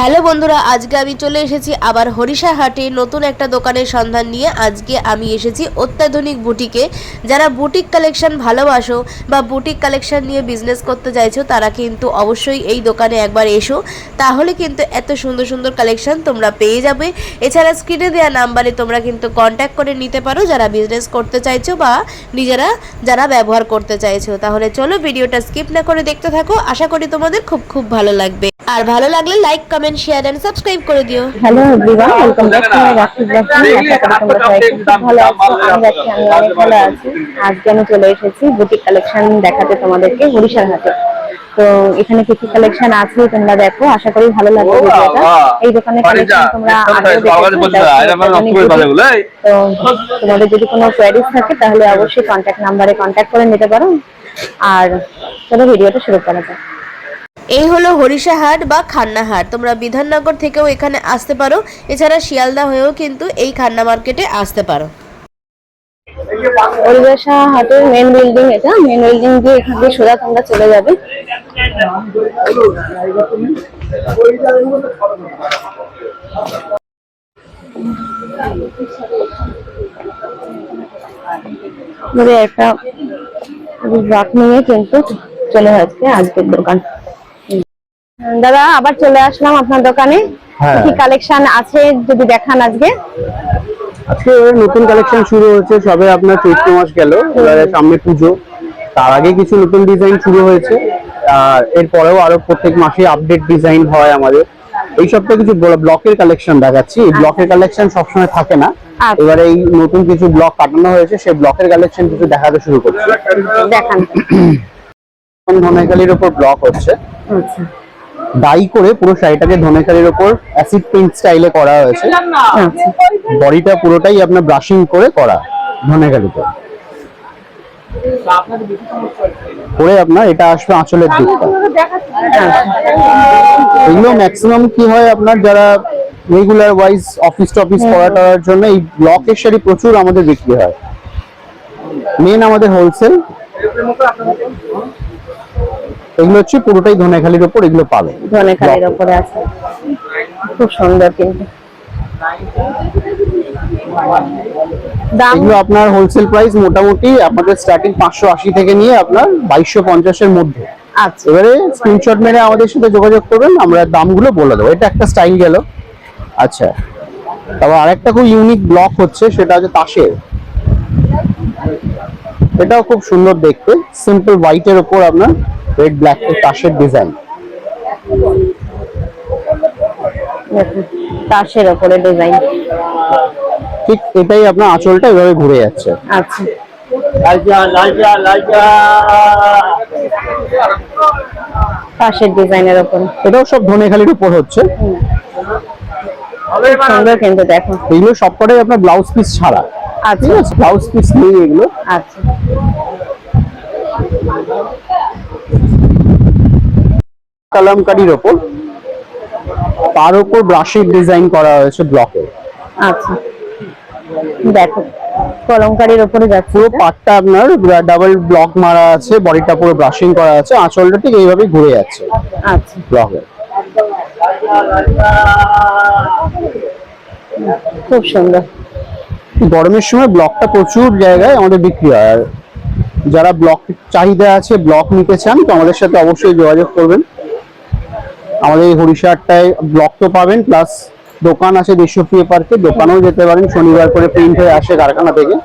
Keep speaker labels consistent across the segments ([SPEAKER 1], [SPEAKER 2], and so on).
[SPEAKER 1] Hello বন্ধুরা, আজকে আমি চলে এসেছি আবার হরিষা হাটে নতুন একটা দোকানের সন্ধান নিয়ে। আজকে আমি এসেছি অত্যাধুনিক বুটিকে। যারা বুটিক কালেকশন ভালোবাসো বা বুটিক কালেকশন নিয়ে বিজনেস করতে চাইছো তারা কিন্তু অবশ্যই এই দোকানে একবার এসো, তাহলে কিন্তু এত সুন্দর সুন্দর কালেকশন তোমরা পেয়ে যাবে। এছাড়া স্ক্রিনে দেওয়া নাম্বারে তোমরা কিন্তু কন্ট্যাক্ট করে নিতে পারো যারা বিজনেস করতে চাইছো বা নিজেরা যারা ব্যবহার করতে চাইছো। তাহলে চলো ভিডিওটা স্কিপ না করে দেখতে থাকো, আশা করি তোমাদের খুব খুব ভালো লাগবে। আর ভালো লাগলে like comment share and subscribe করে দিও।
[SPEAKER 2] Hello everyone, welcome back to my Rakhi vlog. আশা করি তোমরা সবাই খুব ভালো আছো। আমি অনেক ভালো আছি। আজকে আমি চলে এসেছি বুটিক কালেকশন দেখাতে তোমাদেরকে হরিষার হাটে। তো এখানে কিছু কালেকশন আছে, তোমরা দেখো, আশা করি ভালো লাগবে ভিডিওটা। এই দোকানের কালেকশন তোমরা আগেও দেখেছো। তো তোমাদের যদি কোনো কোয়ারিজ থাকে তাহলে অবশ্যই কন্ট্যাক্ট নাম্বারে কন্ট্যাক্ট করে নিতে পারো। আর চলো ভিডিওটা শুরু করা যাক।
[SPEAKER 1] এই হলো হরিষা হাট বা খান্না হাট। তোমরা বিধাননগর থেকেও এখানে আসতে পারো, এছাড়া শিয়ালদা হয়েও কিন্তু এই খান্না মার্কেটে আসতে পারো।
[SPEAKER 2] হরিষা হাটের মেন বিল্ডিং, এটা মেন বিল্ডিং দিয়ে এখান দিয়ে সোজা তোমরা চলে যাবে। একটা ব্লক নিয়ে কিন্তু চলে যাচ্ছে আজকের দোকান। দাদা, আবার চলে আসলাম আপনার দোকানে। কি কালেকশন আছে যদি দেখান আজকে।
[SPEAKER 3] আজকে নতুন কালেকশন শুরু হচ্ছে, সবে আপনার চৈত্র মাস গেল, এবারে সামনে পুজো, তার আগে কিছু নতুন ডিজাইন শুরু হয়েছে। আর এরপরেও আরো প্রত্যেক মাসে আপডেট ডিজাইন হয় আমাদের। এই সপ্তাহে কিছু ব্লকের কালেকশন দেখাচ্ছি। এই ব্লকের কালেকশন সবসময় থাকে না, এবারে এই নতুন কিছু ব্লক পাঠানো হয়েছে, সেই ব্লকের কালেকশন কিছু দেখাতে শুরু করছি।
[SPEAKER 2] দেখান।
[SPEAKER 3] ধনেখালির উপর ব্লক হচ্ছে, ডাই করে পুরো শাড়িটাকে ধনেখালির উপর অ্যাসিড পেইন্ট স্টাইলে করা হয়েছে। বডিটা পুরোটাই আপনার ব্রাশিং করে করা ধনেখালিতে করে আপনার এটা আসবে আঁচলের দিকটা। এগুলো ম্যাক্সিমাম কি হয়, আপনার যারা রেগুলার ওয়াইজ অফিস টফিস করার জন্য এই ব্লকের শাড়ি প্রচুর আমাদের বিক্রি হয়। মেন আমাদের হোলসেল। এগুলো হচ্ছে পুরোটাই ধনেখালির উপর, এগুলো পাবে
[SPEAKER 2] ধনেখালির উপরে আছে, খুব সুন্দর। কিন্তু
[SPEAKER 3] এগুলো আপনার হোলসেল প্রাইস মোটামুটি আপনাদের স্টার্টিং 580 থেকে নিয়ে আপনার 2250 এর মধ্যে।
[SPEAKER 2] আচ্ছা,
[SPEAKER 3] এবারে স্ক্রিনশট মেরে আমাদের সাথে যোগাযোগ করবেন, আমরা দামগুলো বলে দেবো। এটা একটা স্টাইল গেল। আচ্ছা, তারপর আরেকটা খুব ইউনিক ব্লক হচ্ছে, সেটা হচ্ছে তাসের। এটাও খুব সুন্দর দেখতে, সিম্পল হোয়াইটের উপর আপনার রেড ব্ল্যাক তাসের ডিজাইন।
[SPEAKER 2] তাসের উপরে ডিজাইন,
[SPEAKER 3] ঠিক এটাই আপনার আঁচলটা এভাবে ঘুরে যাচ্ছে।
[SPEAKER 2] আচ্ছা, তাসের ডিজাইনের উপর।
[SPEAKER 3] এটাও সব ধনেখালির উপর হচ্ছে।
[SPEAKER 2] সুন্দর কিন্তু দেখো,
[SPEAKER 3] এগুলো সবকটাই আপনার ব্লাউজ পিস ছাড়া।
[SPEAKER 2] আচ্ছা,
[SPEAKER 3] ব্লাউজ পিস নেই এগুলো।
[SPEAKER 2] আচ্ছা,
[SPEAKER 3] কালামকারীর ওপর, তার উপর ব্রাশের ডিজাইন করা হয়েছে ব্লকে।
[SPEAKER 2] আচ্ছা, দেখো কলমকারীর উপরে যাচ্ছে।
[SPEAKER 3] পুরো পাটটা আপনার ডাবল ব্লক মারা আছে, বডিটা পুরো ব্রাশিং করা আছে, আঁচলটা ঠিক এইভাবে ঘুরে যাচ্ছে।
[SPEAKER 2] আচ্ছা,
[SPEAKER 3] ব্লকে
[SPEAKER 2] খুব সুন্দর।
[SPEAKER 3] গরমের সময় ব্লকটা প্রচুর জায়গায় আমাদের বিক্রি হয়। আর যারা ব্লক চাহিদা আছে, ব্লক নিতে চান, তো আমাদের সাথে অবশ্যই যোগাযোগ করবেন। আমাদের এই হরিষাটায় ব্লক তো পাবেন, প্লাস দোকান আছে দেশপ্রিয় পার্কে, দোকানেও যেতে পারেন। শনিবার করে প্রিন্ট হয়ে আসে কারখানা থেকে।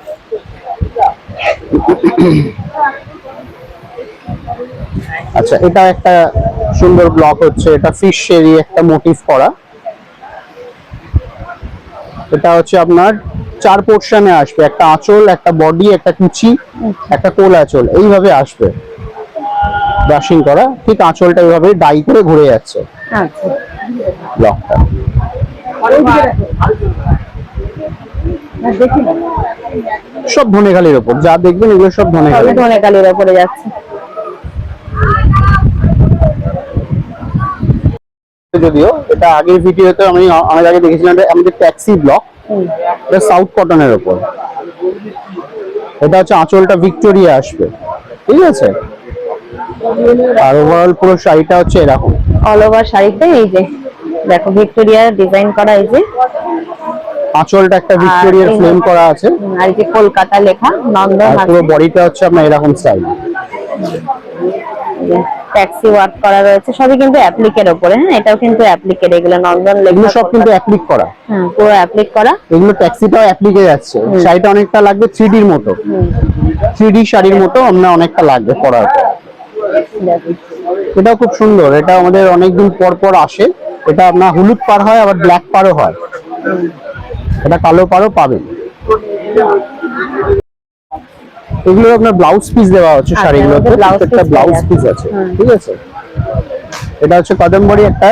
[SPEAKER 3] আচ্ছা, এটা একটা সুন্দর ব্লক হচ্ছে, এটা ফিশ এরই একটা মোটিভ করা। এটা হচ্ছে আপনার 4 পোর্শনে আসবে, একটা আঁচল, একটা বডি, একটা কুচি, একটা কোল আঁচল, এইভাবে আসবে ব্রাশিং করা। ঠিক আঁচলটা এইভাবে ডাই করে ঘুরে যাচ্ছে।
[SPEAKER 2] আচ্ছা,
[SPEAKER 3] ব্লকটা সব ধনেখালির উপর, যা দেখবেন এগুলো সব
[SPEAKER 2] ধনেখালির উপরে যাচ্ছে।
[SPEAKER 3] যদিও এটা আগের ভিডিওতে আমি অনেক আগে দেখেছিলাম, আমাদের ট্যাক্সি ব্লক, এটা সাউথ কটনের উপর। এটা হচ্ছে আঁচলটা ভিক্টোরিয়া আসবে, ঠিক আছে। আর ওভারঅল পুরো শাড়িটা হচ্ছে এরকম।
[SPEAKER 2] অল ওভার শাড়িতে এই যে দেখো ভিক্টোরিয়ার ডিজাইন করা, এই যে
[SPEAKER 3] আঁচলটা একটা ভিক্টোরিয়ার
[SPEAKER 2] এই
[SPEAKER 3] ফ্লেম করা আছে,
[SPEAKER 2] আর এই যে কলকাতা লেখা, নন্দন
[SPEAKER 3] আর পুরো বডিটা হচ্ছে আপনার এরকম স্টাইল।
[SPEAKER 2] ট্যাক্সি ওয়ার্ক করা রয়েছে, সবই কিন্তু অ্যাপ্লিকের উপরে। হ্যাঁ, এটাও কিন্তু অ্যাপ্লিকের, এগুলো নন্দন লেখা,
[SPEAKER 3] এগুলো সব কিন্তু অ্যাপ্লিক করা।
[SPEAKER 2] হ্যাঁ, পুরো অ্যাপ্লিক করা।
[SPEAKER 3] এগুলো ট্যাক্সিটাও অ্যাপ্লিকে যাচ্ছে, শাড়িটা অনেকটা লাগবে 3D র মতো, 3D শাড়ির মতো আমরা অনেকটা লাগবে পরার পর। এটাও খুব সুন্দর, এটা আমাদের অনেকদিন পর পর আসে। এটা আপনার হলুদ পাড় হয়, আবার ব্ল্যাক পাড়ও হয়, এটা কালো পাড়ও পাবেন। এগুলো আপনার ব্লাউজ পিস দেওয়া হচ্ছে শাড়িগুলোতে, প্রত্যেকটা ব্লাউজ পিস আছে, ঠিক আছে। এটা হচ্ছে কদমবড়ি একটা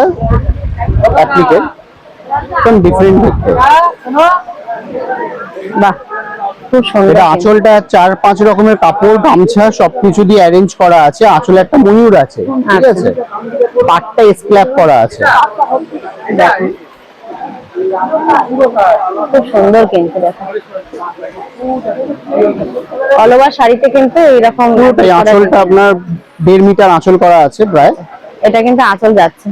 [SPEAKER 3] অ্যাপ্লিকের, একদম ডিফারেন্ট দেখতে।
[SPEAKER 2] বাহ, খুব সুন্দর।
[SPEAKER 3] এটা আঁচলটা 4-5 রকমের কাপড়, গামছা সবকিছু দিয়ে অ্যারেঞ্জ করা আছে। আঁচলে একটা ময়ূর আছে, ঠিক আছে, পাটটা স্ক্ল্যাপ করা আছে।
[SPEAKER 2] দেখো খুব সুন্দর কিন্তু, দেখো অল ওভার শাড়িতে কিন্তু এইরকম
[SPEAKER 3] এই আঁচলটা আপনার 1.5 মিটার আঁচল করা আছে প্রায়।
[SPEAKER 2] এটা কিন্তু আঁচল যাচ্ছে,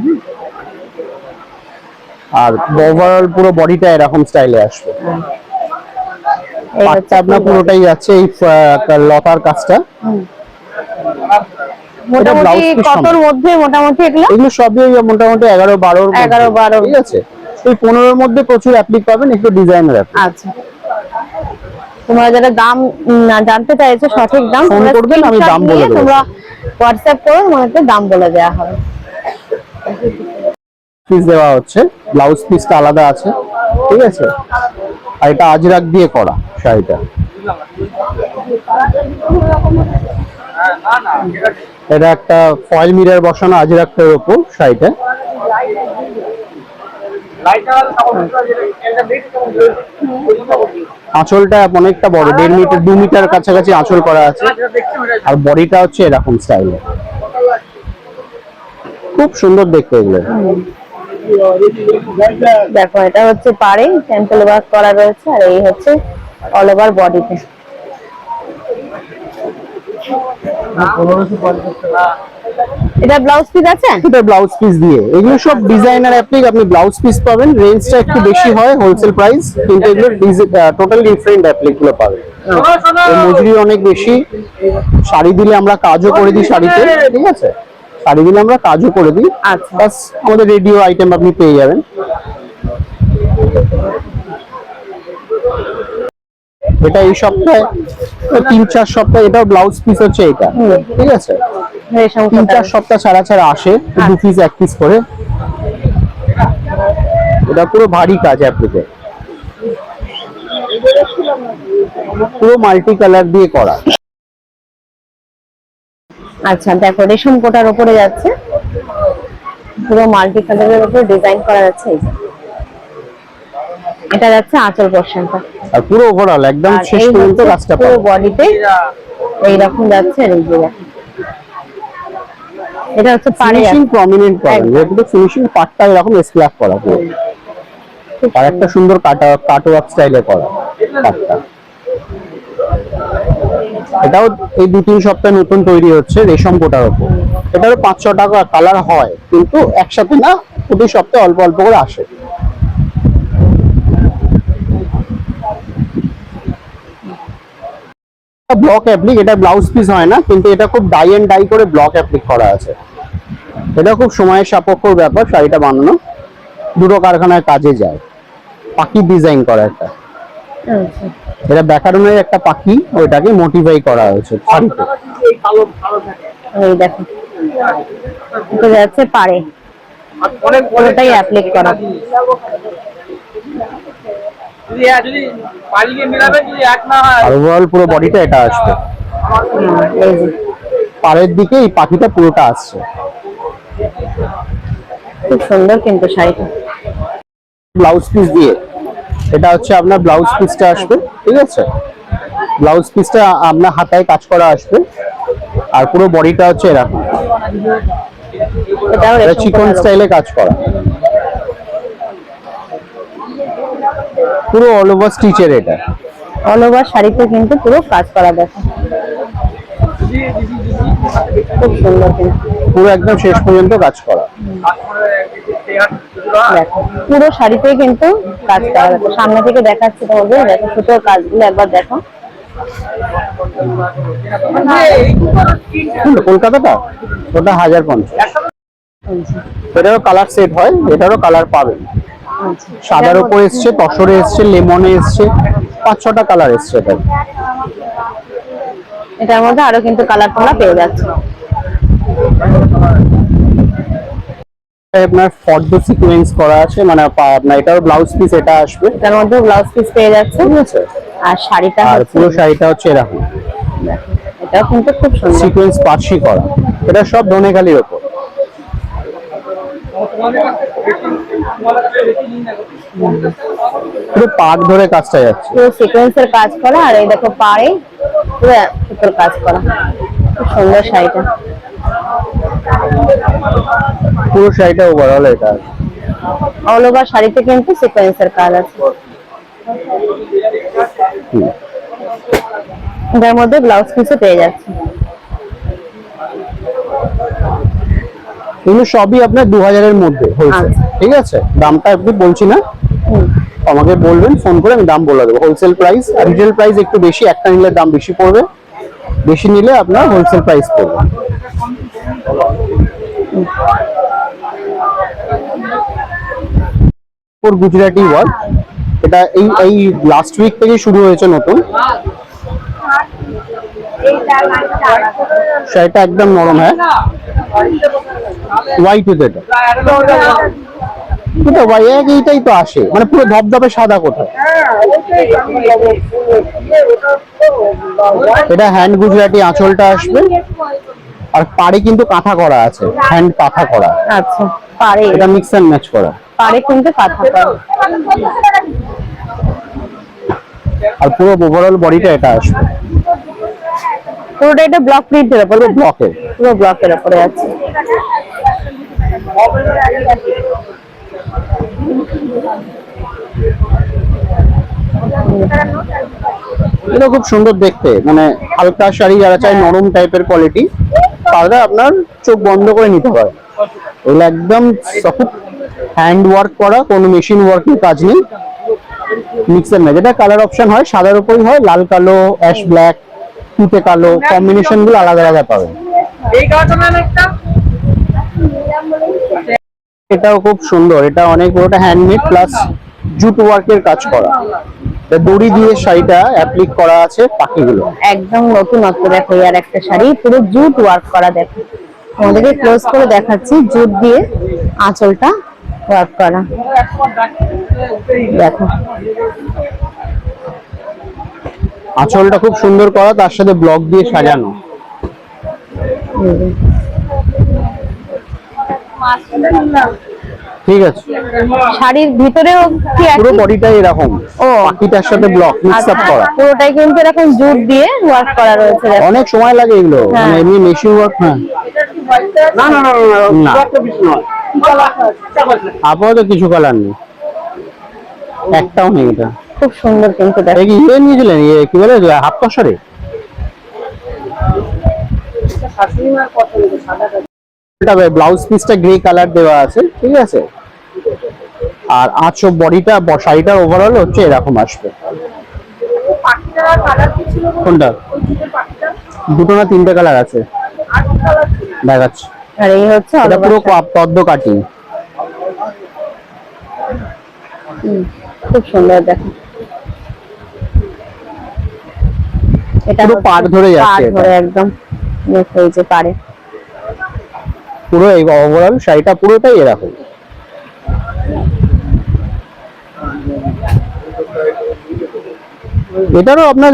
[SPEAKER 3] আর ওভারঅল পুরো বডিটা এরকম স্টাইলে আসবে।
[SPEAKER 2] এই
[SPEAKER 3] পাটটা
[SPEAKER 2] হচ্ছে
[SPEAKER 3] আপনার পুরোটাই যাচ্ছে এই লতার কাজটা।
[SPEAKER 2] মোটামুটি কতর মধ্যে? মোটামুটি এগুলো
[SPEAKER 3] সবই মোটামুটি 11-12,
[SPEAKER 2] 11-12,
[SPEAKER 3] ঠিক আছে। এই 15-র মধ্যে প্রচুর অ্যাপ্লিক পাবেন, একটু ডিজাইনার অ্যাপ্লিক।
[SPEAKER 2] আচ্ছা, তোমরা যারা দাম জানতে চাইছো, সঠিক দাম
[SPEAKER 3] ফোন করবেন, আমি দাম বলে দেব।
[SPEAKER 2] তোমরা হোয়াটসঅ্যাপ করো, তোমাদেরকে দাম বলে দেওয়া হবে।
[SPEAKER 3] পিস দেওয়া হচ্ছে, ব্লাউজ পিসটা আলাদা আছে, ঠিক আছে। আর এটা আজরাক দিয়ে করা শাড়িটা। এটা একটা ফয়েল মিরর বসানো আজরাকটার উপর শাড়িটা। আঁচলটা অনেকটা বড়, 1.5 মিটার 2 মিটার কাছাকাছি আঁচল করা আছে, আর বডিটা হচ্ছে এরকম স্টাইলে, খুব সুন্দর দেখতে এগুলো।
[SPEAKER 2] দেখো এটা হচ্ছে পাড়ে টেম্পল ওয়ার্ক করা রয়েছে, আর এই হচ্ছে অল ওভার বডিতে। এটা ব্লাউজ পিস আছে,
[SPEAKER 3] এটা ব্লাউজ পিস দিয়ে। এগুলো সব ডিজাইনার অ্যাপ্লিক, আপনি ব্লাউজ পিস পাবেন, রেঞ্জটা একটু বেশি হয় হোলসেল প্রাইস, কিন্তু এগুলো টোটাল ডিফারেন্ট অ্যাপ্লিক গুলো পাবেন। এর মজুরি অনেক বেশি। শাড়ি দিলে আমরা কাজও করে দিই শাড়িতে, ঠিক আছে, শাড়ি দিলে আমরা কাজও করে দিই।
[SPEAKER 2] আচ্ছা,
[SPEAKER 3] বাস আমাদের রেডিও আইটেম আপনি পেয়ে যাবেন। এটা এই সপ্তাহে 3-4 সপ্তাহ, এটাও ব্লাউজ পিস হচ্ছে এটা, ঠিক আছে। 3-4 সপ্তাহ ছাড়া ছাড়া আসে, 2 পিস 1 পিস করে। এটা পুরো ভারী কাজ অ্যাপ্লিকে, পুরো মাল্টি কালার দিয়ে করা।
[SPEAKER 2] আচ্ছা দেখো রেশম কোটার উপরে যাচ্ছে, পুরো মাল্টি কালারের উপরে ডিজাইন করা যাচ্ছে। এটা যাচ্ছে আঁচল পোরশনটা,
[SPEAKER 3] আর পুরো ওভারঅল একদম শেষ পর্যন্ত কাজটা
[SPEAKER 2] পুরো বডিতে এইরকম যাচ্ছে। এই যে এটা হচ্ছে
[SPEAKER 3] ফিনিশিং প্রমিনেন্ট পাবেন, যেটা ফিনিশিং পার্টটা এরকম স্ক্র্যাপ করা পুরো, আর একটা সুন্দর কাটওয়ার্ক স্টাইলে করা পার্টটা। এটাও এই 2-3 সপ্তাহ নতুন তৈরি হচ্ছে রেশম কোটার উপর। এটারও 500 টাকা কালার হয়, কিন্তু একসাথে না, প্রতি সপ্তাহে অল্প অল্প করে আসে। ব্লক অ্যাপ্লিক, এটা ব্লাউজ পিস হয় না, কিন্তু এটা খুব ডাই এন্ড ডাই করে ব্লক অ্যাপ্লিক করা আছে। এটা খুব সময়ের সাপেক্ষ ব্যাপার, শাড়িটা বানানো 2টো কারখানায় কাজে যায়। পাখি ডিজাইন করা একটা, এটা ব্যাকরণের একটা পাখি, ওইটাকে মোটিফাই করা হয়েছে শাড়িতে।
[SPEAKER 2] এই দেখো এটা যাচ্ছে পাড়ে, পুরোটাই অ্যাপ্লিক করা।
[SPEAKER 3] আর ওভারঅল পুরো বডিটা এটা আসবে,
[SPEAKER 2] এই যে
[SPEAKER 3] পাড়ের দিকে এই পাখিটা পুরোটা আসছে।
[SPEAKER 2] খুব সুন্দর কিন্তু শাড়িটা।
[SPEAKER 3] ব্লাউজ পিস দিয়ে, এটা হচ্ছে আপনার ব্লাউজ পিসটা আসবে, ঠিক আছে। ব্লাউজ পিসটা আপনার হাতায় কাজ করা আসবে, আর পুরো বডিটা হচ্ছে এরকম, এটা চিকন স্টাইলে কাজ করা, পুরো অল ওভার স্টিচের। এটা
[SPEAKER 2] অল ওভার শাড়িতে কিন্তু পুরো কাজ করা, দেখো খুব সুন্দর কিন্তু,
[SPEAKER 3] পুরো একদম শেষ পর্যন্ত কাজ করা।
[SPEAKER 2] দেখো পুরো শাড়িতেই কিন্তু কাজ করা আছে। সামনে থেকে দেখাচ্ছি তোমাদের, দেখো সুতোর কাজগুলো একবার দেখো।
[SPEAKER 3] কলকাতাটা ওটা 1050। এটারও কালার সেট হয়, এটারও কালার পাবেন।
[SPEAKER 2] আচ্ছা,
[SPEAKER 3] সাদার উপর এসছে, তসরে এসছে, লেমনে এসছে, 5-6টা কালার এসছে এটা।
[SPEAKER 2] এটার মধ্যে আরো কিন্তু কালার তোমরা পেয়ে যাচ্ছে।
[SPEAKER 3] আপনার ফর্দ সিকোয়েন্স করা আছে, মানে আপনার এটার ব্লাউজ পিস এটা আসবে,
[SPEAKER 2] এটার মধ্যে ব্লাউজ পিস পেয়ে যাচ্ছে,
[SPEAKER 3] ঠিক আছে।
[SPEAKER 2] আর শাড়িটা
[SPEAKER 3] আর
[SPEAKER 2] হচ্ছে
[SPEAKER 3] পুরো শাড়িটা হচ্ছে এরকম
[SPEAKER 2] এটাও কিন্তু খুব সুন্দর।
[SPEAKER 3] সিকোয়েন্স পার্সি করা, এটা সব ধনেখালির ওপর। পুরো পাট ধরে কাজটা যাচ্ছে,
[SPEAKER 2] পুরো সিকোয়েন্সের কাজ করা, আর এই দেখো পাড়ে পুরো সুতোর কাজ করা, খুব সুন্দর শাড়িটা।
[SPEAKER 3] পুরো শাড়িটা ওভারঅল এটা
[SPEAKER 2] অল ওভার শাড়িতে কিন্তু সিকোয়েন্সের কাজ আছে। এটার মধ্যে ব্লাউজ পিসও পেয়ে যাচ্ছে।
[SPEAKER 3] এগুলো সবই আপনার 2000 এর মধ্যে হোলসেল,
[SPEAKER 2] আচ্ছা।
[SPEAKER 3] ঠিক আছে। দামটা আপনি বলছি না, আমাকে বলবেন ফোন করে, আমি দাম বলে দেবো। হোলসেল প্রাইস, রিটেল প্রাইস একটু বেশি, একটা নিলে দাম বেশি পড়বে, বেশি নিলে আপনার হোলসেল প্রাইস পড়বে। গুজরাটি ওয়ার্ক, এটা এই লাস্ট উইক থেকে শুরু হয়েছে নতুন। শাড়িটা একদম নরম, হ্যাঁ হোয়াইট উইথ এটা হোয়াইট, এইটাই তো আসে, মানে পুরো ধবধবে সাদা কোথায়। এটা হ্যান্ড গুজরাটি, আঁচলটা আসবে, আর পাড়ে কিন্তু কাঁথা করা আছে, হ্যান্ড কাঁথা করা।
[SPEAKER 2] আচ্ছা, পাড়ে
[SPEAKER 3] এটা মিক্স এন্ড ম্যাচ করা,
[SPEAKER 2] পাড়ে কিন্তু কাঁথা করা,
[SPEAKER 3] আর পুরো ওভারঅল বডিটা এটা আসবে।
[SPEAKER 2] পুরোটা এটা ব্লক প্রিন্টের উপর,
[SPEAKER 3] ব্লকের,
[SPEAKER 2] পুরো ব্লকের উপরে আছে।
[SPEAKER 3] এটা খুব সুন্দর দেখতে, মানে হালকা শাড়ি যারা চাই নরম টাইপের কোয়ালিটি, তাহলে আপনার চোখ বন্ধ করে নিতে পারে। এগুলো একদম সফট হ্যান্ড ওয়ার্ক করা, কোনো মেশিন ওয়ার্কের কাজ নেই, মিক্সার না। যেটা কালার অপশন হয় সাদার উপরই হয়, লাল কালো, অ্যাশ ব্ল্যাক, তুতে কালো, কম্বিনেশন গুলো আলাদা আলাদা পাবেন। এটাও খুব সুন্দর, এটা অনেক বড়টা হ্যান্ডমেড প্লাস জুট ওয়ার্কের কাজ করা, দড়ি দিয়ে শাড়িটা অ্যাপ্লিক করা আছে পাখিগুলো।
[SPEAKER 2] একদম নতুনত্ব দেখো, আর একটা শাড়ি পুরো জুট ওয়ার্ক করা, দেখো আমাদেরকে ক্লোজ করে দেখাচ্ছি, জুট দিয়ে আঁচলটা ওয়ার্ক করা, দেখো
[SPEAKER 3] আঁচলটা খুব সুন্দর করা, তার সাথে ব্লক দিয়ে সাজানো। ঠিক আছে,
[SPEAKER 2] শাড়ির ভিতরেও কি
[SPEAKER 3] পুরো
[SPEAKER 2] একই?
[SPEAKER 3] বডিটাই এরকম,
[SPEAKER 2] ও
[SPEAKER 3] পাখিটার সাথে ব্লক মিক্স আপ করা,
[SPEAKER 2] পুরোটাই কিন্তু এরকম জুট দিয়ে ওয়ার্ক করা রয়েছে, দেখো।
[SPEAKER 3] অনেক সময় লাগে এগুলো,
[SPEAKER 2] হ্যাঁ।
[SPEAKER 3] মানে এমনি মেশিন ওয়ার্ক না। না না না, আপাতত কিছু কালার নেই, একটাও নেই। এটা
[SPEAKER 2] খুব সুন্দর কিন্তু দেখো।
[SPEAKER 3] এই ইয়ে নিয়েছিলেন, ইয়ে কি বলে হাফ কষারে, এটা ব্লাউজ পিসটা গ্রে কালার দেওয়া আছে, ঠিক আছে। আর আঁচল বডিটা, শাড়িটার ওভারঅল হচ্ছে এরকম আসবে। কোনটা? দুটো না তিনটে কালার আছে, দেখাচ্ছি।
[SPEAKER 2] আর এই হচ্ছে
[SPEAKER 3] এটা পুরো পদ্ম কাটিং,
[SPEAKER 2] খুব সুন্দর দেখো। এটা
[SPEAKER 3] পুরো পাড় ধরে যাচ্ছে,
[SPEAKER 2] পাড় ধরে একদম এই যে পাড়ে
[SPEAKER 3] পুরো এই ওভারঅল শাড়িটা পুরোটাই এরকম। এটারও আপনার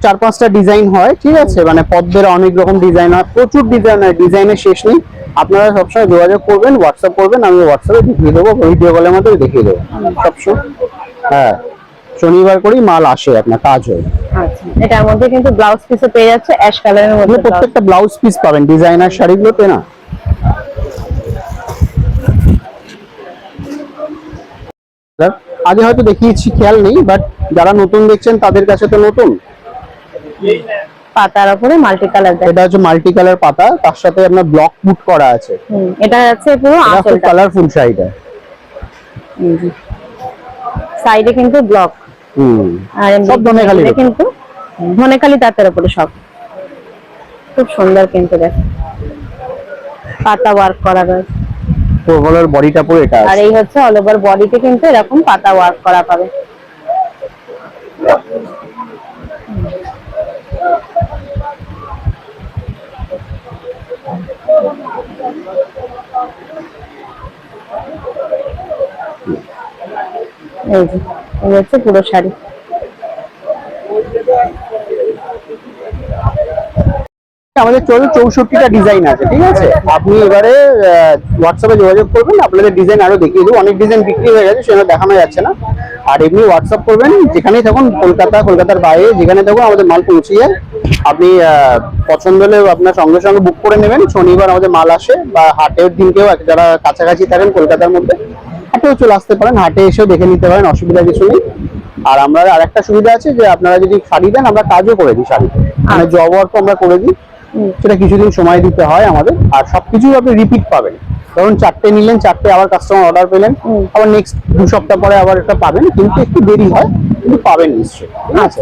[SPEAKER 3] 4-5টা ডিজাইন হয়, ঠিক আছে, মানে পদ্মের অনেক রকম ডিজাইন হয়, প্রচুর ডিজাইন হয়, ডিজাইনের শেষ নেই। আপনারা সবসময় যোগাযোগ করবেন, হোয়াটসঅ্যাপ করবেন, আমি হোয়াটসঅ্যাপে দেখিয়ে দেবো, ভিডিও কলের মধ্যে দেখিয়ে দেবো সবসময়। হ্যাঁ, শনিবার করেই মাল আসে, আপনার কাজ হয়।
[SPEAKER 2] আচ্ছা, এটার মধ্যে কিন্তু ব্লাউজ পিসও পেয়ে যাচ্ছে অ্যাশ কালারের মধ্যে,
[SPEAKER 3] প্রত্যেকটা ব্লাউজ পিস পাবেন ডিজাইনার শাড়িগুলোতে না। আগে হয়তো দেখিয়েছি, খেয়াল নেই, বাট যারা নতুন দেখছেন তাদের কাছে তো নতুন।
[SPEAKER 2] পাতার উপরে মাল্টি কালার,
[SPEAKER 3] এটা হচ্ছে মাল্টি কালার পাতা, তার সাথে আপনার ব্লক পুট করা আছে।
[SPEAKER 2] এটা হচ্ছে পুরো আঁচলটা,
[SPEAKER 3] কালারফুল শাড়িটা
[SPEAKER 2] সাইডে কিন্তু ব্লক, আর
[SPEAKER 3] সব ধনেখালি
[SPEAKER 2] এটা কিন্তু ধনেখালি তাঁতের উপরে সব খুব সুন্দর কিন্তু দেখ পাতা ওয়ার্ক করা রয়েছে।
[SPEAKER 3] তো ওভারঅল বডিটা পুরো এটা
[SPEAKER 2] আর
[SPEAKER 3] আছে।
[SPEAKER 2] এই হচ্ছে অল ওভার বডিতে কিন্তু এরকম পাতা ওয়ার্ক করা পাবে। এই যে এই হচ্ছে পুরো শাড়ি।
[SPEAKER 3] আমাদের 64টা ডিজাইন আছে, ঠিক আছে। আপনি এবারে হোয়াটসঅ্যাপে যোগাযোগ করবেন, আপনাদের ডিজাইন আরো দেখিয়ে দেবো। অনেক ডিজাইন বিক্রি হয়ে গেছে, সেটা দেখানো যাচ্ছে না। আর এমনি হোয়াটসঅ্যাপ করবেন, যেখানেই থাকুন, কলকাতার বাইরে যেখানে থাকুন, আমাদের মাল পৌঁছে যায়। আপনি পছন্দ হলে আপনার সঙ্গে সঙ্গে বুক করে নেবেন। শনিবার আমাদের মাল আসে, বা হাটের দিনকেও যারা কাছাকাছি থাকেন কলকাতার মধ্যে, হাটেও চলে আসতে পারেন, হাটে এসেও দেখে নিতে পারেন, অসুবিধা কিছু নেই। আর আমরা আরেকটা সুবিধা আছে যে আপনারা যদি শাড়ি দেন, আমরা কাজও করে দিই শাড়িতে, মানে জব ওয়ার্ক আমরা করে দিই। সেটা কিছুদিন সময় দিতে হয় আমাদের। আর সবকিছু আপনি রিপিট পাবেন, ধরুন 4টে নিলেন, 4টে আবার কাস্টমার অর্ডার পেলেন, আবার নেক্সট 2 সপ্তাহ পরে আবার একটা পাবেন, কিন্তু একটু দেরি হয়, কিন্তু পাবেন নিশ্চয়ই, ঠিক আছে।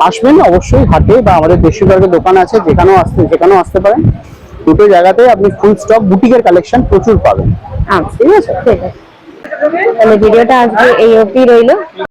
[SPEAKER 3] আসবেন অবশ্যই হাটে, বা আমাদের দেশীয় দোকান আছে, যেখানেও আসতে পারেন। দুটো জায়গাতে আপনি ফুল স্টক বুটিকের কালেকশন প্রচুর পাবেন।
[SPEAKER 2] ঠিক আছে, ঠিক আছে। তাহলে ভিডিওটা আজকে এই অবধি রইলো।